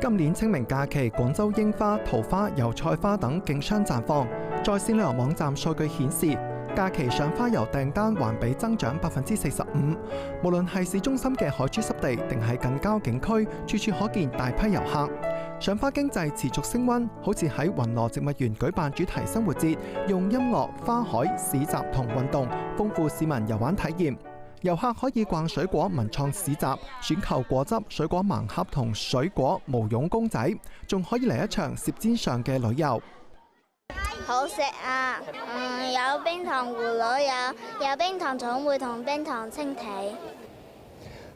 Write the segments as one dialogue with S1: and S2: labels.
S1: 今年清明假期，廣州櫻花、桃花、油菜花等競相綻放。在線旅遊網站數據顯示，假期賞花遊訂單環比增長45%。無論係市中心嘅海珠濕地，定係近郊景區，處處可見大批遊客。賞花經濟持續升溫，好似喺雲羅植物園舉辦主題生活節，用音樂、花海、市集同運動豐富市民遊玩體驗。遊客可以逛水果文創市集，選購果汁、水果盲盒同水果毛絨公仔，仲可以嚟一場舌尖上嘅旅遊。
S2: 好食啊！有冰糖葫蘆，有冰糖筒會同冰糖青提。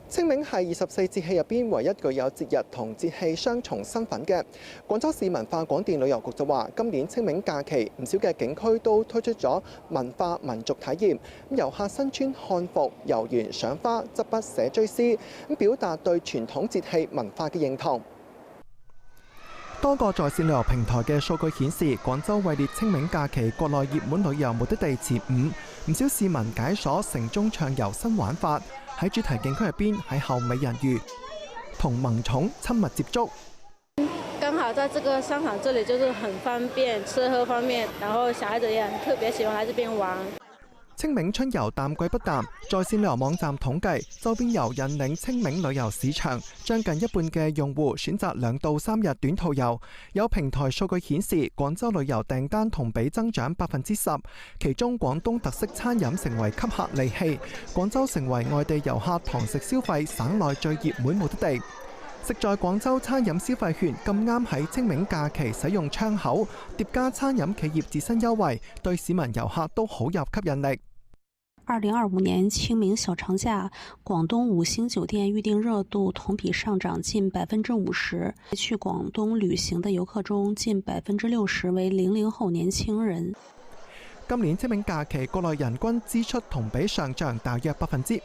S1: 清明係24節氣入邊唯一具有節日同節氣雙重身份嘅。廣州市文化廣電旅遊局就話，今年清明假期唔少嘅景區都推出咗文化民族體驗，遊客身穿漢服遊園賞花、執筆寫追思，表達對傳統節氣文化嘅認同。多個在線旅遊平台嘅數據顯示，廣州位列清明假期國內熱門旅遊目的地前5，唔少市民解鎖城中暢遊新玩法，喺主題景區入邊邂逅美人魚同萌寵親密接觸。
S3: 剛好在這個商場這裡就是很方便，吃喝方面，然後小孩子也特別喜歡來這邊玩。
S1: 清明春遊淡季不淡，在線旅遊網站統計，周邊遊引領清明旅遊市場，將近一半嘅用戶選擇2到3日短途遊。有平台數據顯示，廣州旅遊訂單同比增長10%，其中廣東特色餐飲成為吸客利器，廣州成為外地遊客堂食消費省內最熱門目的地。食在廣州餐飲消費券咁啱喺清明假期使用窗口，疊加餐飲企業自身優惠，對市民遊客都好有吸引力。
S4: 2025年清明小長假，廣東5星酒店預訂熱度同比上漲近50%。去廣東旅行的遊客中，近60%為00後年輕人。
S1: 今年清明假期國內人均支出同比上漲大約5%。